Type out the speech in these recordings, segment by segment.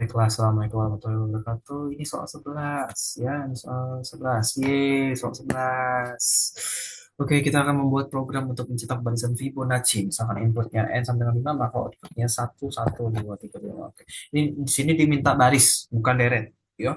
Baiklah, Assalamualaikum warahmatullahi wabarakatuh. Ini soal 11, ya, ini soal 11. Yeay, soal 11. Oke, kita akan membuat program untuk mencetak barisan Fibonacci. Misalkan inputnya N sampai dengan 5, maka outputnya 1, 1, 2, 3, 5. Oke. Ini di sini diminta baris, bukan deret. Ya.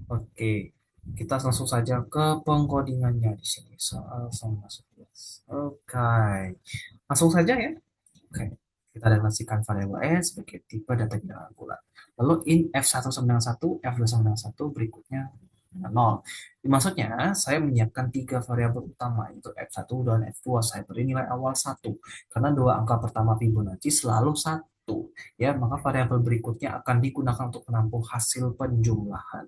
Oke, kita langsung saja ke pengkodingannya di sini. Soal sama 11. Oke, langsung saja ya. Oke, kita relasikan variabel n sebagai tipe data bilangan bulat. Lalu in F1 sama dengan 1, F2 sama dengan 1, berikutnya dengan 0. Maksudnya, saya menyiapkan tiga variabel utama, yaitu F1 dan F2. Saya beri nilai awal 1, karena dua angka pertama Fibonacci selalu 1. Ya, maka variabel berikutnya akan digunakan untuk menampung hasil penjumlahan.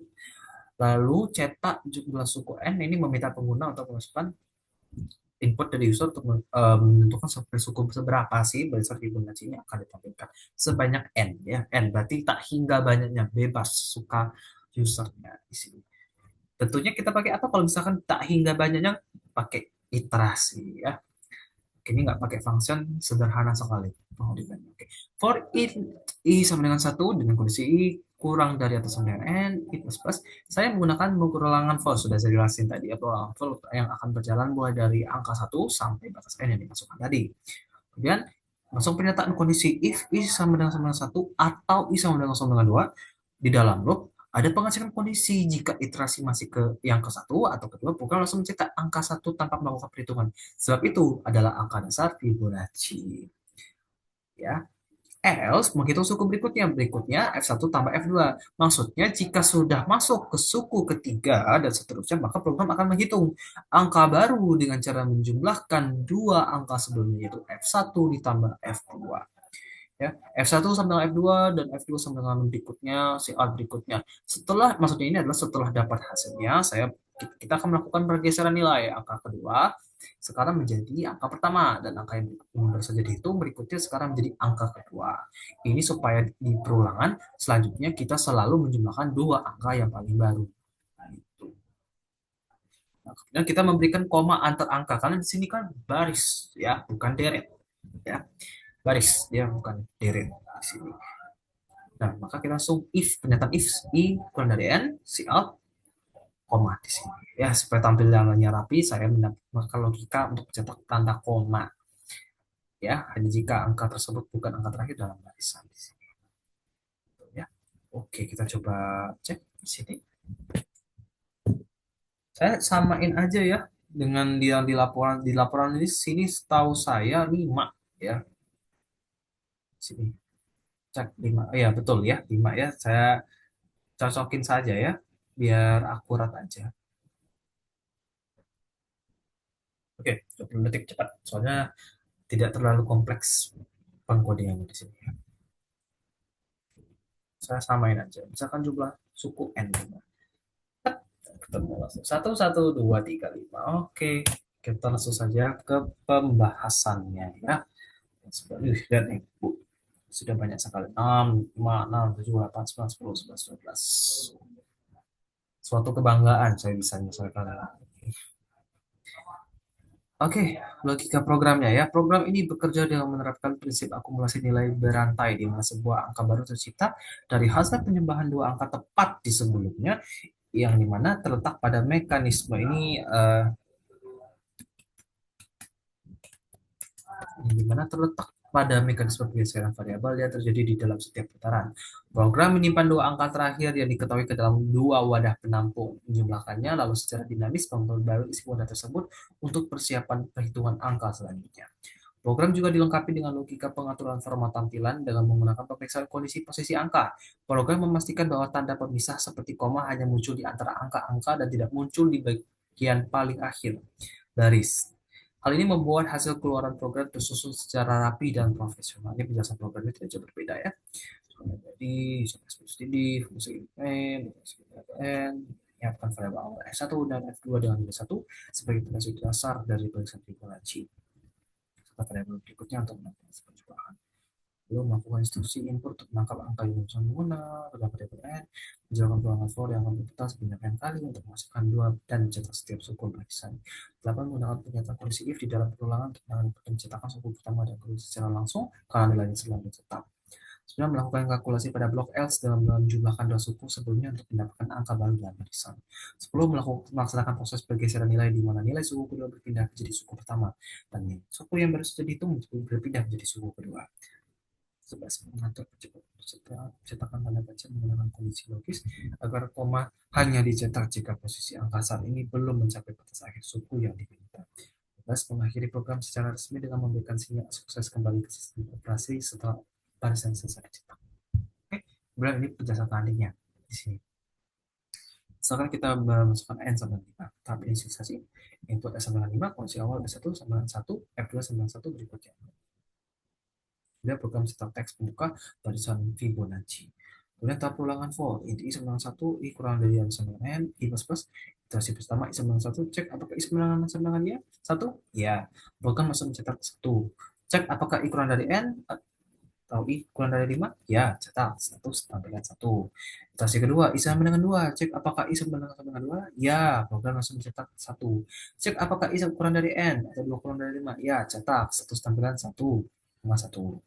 Lalu cetak jumlah suku n ini meminta pengguna untuk memasukkan input dari user untuk menentukan suku seberapa sih barisan Fibonacci ini akan ditampilkan sebanyak n, ya, n berarti tak hingga banyaknya, bebas suka usernya di sini. Tentunya kita pakai apa kalau misalkan tak hingga banyaknya? Pakai iterasi, ya. Ini nggak pakai function, sederhana sekali. Oke. For i sama dengan 1 dengan kondisi i kurang dari atau sama dengan n, i plus plus, saya menggunakan pengulangan for, sudah saya jelasin tadi ya, pengulangan for yang akan berjalan mulai dari angka 1 sampai batas n yang dimasukkan tadi. Kemudian masuk pernyataan kondisi if i sama dengan 1 atau i sama dengan 2 di dalam loop ada pengecekan kondisi. Jika iterasi masih ke yang ke satu atau kedua, bukan langsung mencetak angka 1 tanpa melakukan perhitungan. Sebab itu adalah angka dasar Fibonacci. Ya. Else menghitung suku berikutnya F1 tambah F2. Maksudnya jika sudah masuk ke suku ketiga dan seterusnya, maka program akan menghitung angka baru dengan cara menjumlahkan dua angka sebelumnya, yaitu F1 ditambah F2. Ya, F1 sama dengan F2 dan F2 sama dengan berikutnya, CR berikutnya. Maksudnya ini adalah setelah dapat hasilnya, kita akan melakukan pergeseran nilai angka kedua sekarang menjadi angka pertama, dan angka yang baru saja dihitung berikutnya sekarang menjadi angka kedua. Ini supaya di perulangan selanjutnya kita selalu menjumlahkan dua angka yang paling baru. Nah, itu. Nah, kemudian kita memberikan koma antar angka karena di sini kan baris, ya, bukan deret, ya, baris, dia bukan deret di sini. Nah, maka kita langsung if, pernyataan if i kurang dari n, si out, koma di sini. Ya, supaya tampilannya rapi, saya menggunakan logika untuk mencetak tanda koma. Ya, hanya jika angka tersebut bukan angka terakhir dalam barisan di sini. Ya, oke, kita coba cek di sini. Saya samain aja ya dengan yang di laporan ini sini setahu saya 5, ya. Sini cek 5. Ya, betul ya, 5 ya. Saya cocokin saja ya biar akurat aja. Oke, 20 detik cepat. Soalnya tidak terlalu kompleks pengkodeannya di sini. Saya samain aja. Misalkan jumlah suku n, ketemu langsung. 1, 1, 2, 3, 5. Oke, kita langsung saja ke pembahasannya ya. Lihat nih, Bu. Sudah banyak sekali. 6, 5, 6, 7, 8, 9, 10, 11, 12. Suatu kebanggaan saya bisa menyelesaikan. Oke, logika programnya ya. Program ini bekerja dengan menerapkan prinsip akumulasi nilai berantai, di mana sebuah angka baru tercipta dari hasil penyembahan dua angka tepat di sebelumnya, yang dimana terletak pada mekanisme ini, yang dimana terletak pada mekanisme pergeseran variabel yang terjadi di dalam setiap putaran. Program menyimpan dua angka terakhir yang diketahui ke dalam dua wadah penampung, menjumlahkannya lalu secara dinamis memperbarui isi wadah tersebut untuk persiapan perhitungan angka selanjutnya. Program juga dilengkapi dengan logika pengaturan format tampilan dengan menggunakan pemeriksaan kondisi posisi angka. Program memastikan bahwa tanda pemisah seperti koma hanya muncul di antara angka-angka dan tidak muncul di bagian paling akhir baris. Hal ini membuat hasil keluaran program tersusun secara rapi dan profesional. Ini penjelasan programnya tidak jauh berbeda ya. Jadi, studi, fungsi n, menyiapkan variabel awal F1 dan F2 dengan nilai 1 sebagai prinsip dasar dari barisan Fibonacci. Serta variabel berikutnya untuk melakukan penjumlahan. Lalu melakukan instruksi input untuk menangkap angka yang bersama pengguna, pada variabel n, menjalankan peluangan for yang akan berputar sebanyak n kali untuk memasukkan 2 dan mencetak setiap suku barisan. 8. Menggunakan pernyataan kondisi if di dalam perulangan untuk mencetakan suku pertama dan kedua secara langsung karena nilainya selalu tetap. sudah melakukan kalkulasi pada blok else dalam menjumlahkan dua suku sebelumnya untuk mendapatkan angka baru dalam barisan. 10. Melaksanakan proses pergeseran nilai di mana nilai suku kedua berpindah menjadi suku pertama dan suku yang baru saja dihitung berpindah menjadi suku kedua. 11. Mengatur cetakan tanda baca menggunakan kondisi logis agar koma hanya dicetak jika posisi angka saat ini belum mencapai batas akhir suku yang diminta. 12. Mengakhiri program secara resmi dengan memberikan sinyal sukses kembali ke sistem operasi setelah barisan selesai dicetak. Oke, kemudian ini penjelasan tandingnya di sini. Misalkan kita memasukkan n sama 5, tahap inisialisasi, input s sama 5, kondisi awal s1 sama 1, f2 sama 1 berikutnya. Kemudian program cetak teks pembuka barisan Fibonacci. Kemudian tahap ulangan for, inti i sama dengan 1, i kurang dari yang sama dengan n, i plus plus, iterasi pertama i sama dengan 1, cek apakah i sama dengan dia, 1, ya, program langsung mencetak 1, cek apakah i kurang dari n, atau i kurang dari 5, ya, cetak 1 tampilan 1. Iterasi kedua, i sama dengan 2, cek apakah i sama dengan 2, ya, program langsung mencetak 1, cek apakah i kurang dari n, atau 2 kurang dari 5, ya, cetak 1 tampilan 1, 1.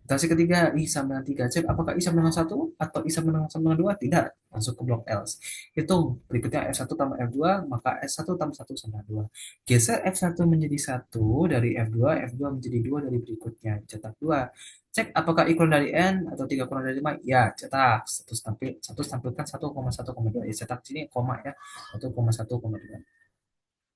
Iterasi ketiga, I sama dengan 3. Cek apakah I sama dengan 1 atau I sama dengan 2? Tidak. Masuk ke blok else. Hitung. Berikutnya F1 tambah F2, maka S1 tambah 1 sama 2. Geser F1 menjadi 1 dari F2, F2 menjadi 2 dari berikutnya. Cetak 2. Cek apakah I kurang dari N atau 3 kurang dari 5? Ya, cetak. 1 tampilkan 1,1,2. Ya, cetak sini koma ya. 1,1,2.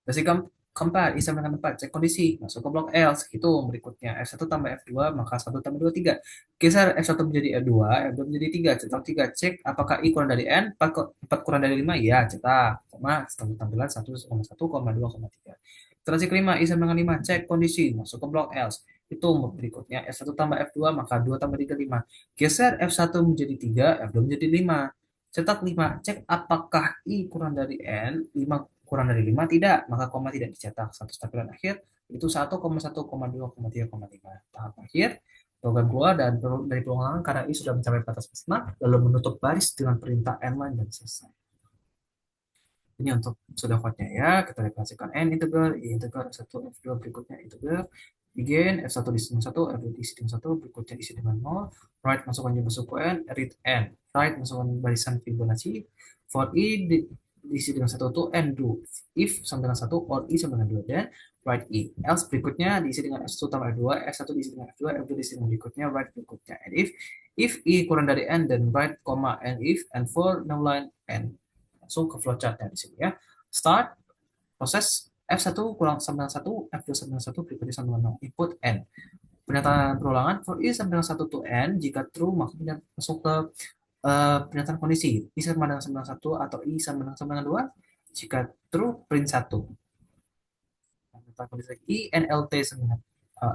Versi keempat, i sama dengan 4, cek kondisi, masuk ke blok else, hitung berikutnya, F1 tambah F2, maka 1 tambah 2, 3. Geser F1 menjadi F2, F2 menjadi 3, cetak 3, cek apakah I kurang dari N, 4 kurang dari 5, ya, cetak, koma, tampilan 1,1,2,3. Iterasi kelima, I sama dengan 5, cek kondisi, masuk ke blok else, hitung berikutnya, F1 tambah F2, maka 2 tambah 3, 5. Geser F1 menjadi 3, F2 menjadi 5. Cetak 5, cek apakah I kurang dari N, 5 kurang dari 5, tidak, maka koma tidak dicetak. Satu tampilan akhir itu 1,1,2,3,5. Tahap akhir, program keluar dan dari pengulangan karena I sudah mencapai batas maksimal, lalu menutup baris dengan perintah n line dan selesai. Ini untuk sudah code-nya ya, kita deklarasikan n integral, i integral, F1, F2 berikutnya integral, begin, F1 diisi dengan 1, F2 diisi dengan 1, berikutnya isi dengan 0, write masukkan jumlah suku n, read n, write masukkan barisan Fibonacci, for i diisi dengan 1 to n do, if sama dengan 1, or i sama dengan 2, dan write i, else berikutnya diisi dengan F1 tambah F2, F1 diisi dengan F2, F2 diisi dengan berikutnya, write berikutnya, and if i kurang dari n, then write, and if, and for no line n. Langsung ke flowchart di sini ya. Start proses F1 kurang sama dengan 1, F2 sama dengan 1, berikutnya sama dengan 0. Input N. Pernyataan perulangan for i sama dengan 1 to N, jika true maka masuk ke pernyataan kondisi. I sama dengan 1 atau I sama dengan 2. Jika true, print 1. Pernyataan kondisi I, NLT sama dengan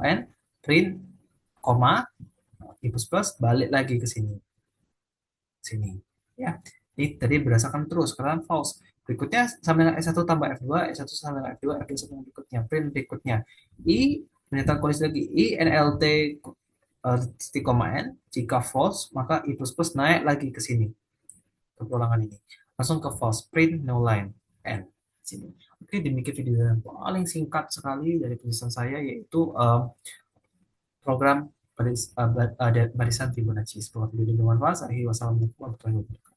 N, print, koma, I plus plus, balik lagi ke sini. Sini. Ya. Ini tadi berdasarkan terus, sekarang false. Berikutnya sama dengan S1 tambah F2, S1 sama dengan F2, F2 sama dengan berikutnya, print berikutnya. I, pernyataan kondisi lagi, I, NLT, titik koma N, jika false, maka I plus plus naik lagi ke sini, ke ulangan ini. Langsung ke false, print no line, N. Sini. Oke, demikian video yang paling singkat sekali dari penjelasan saya, yaitu program barisan Fibonacci. Semoga video ini bermanfaat. Wassalamualaikum warahmatullahi wabarakatuh.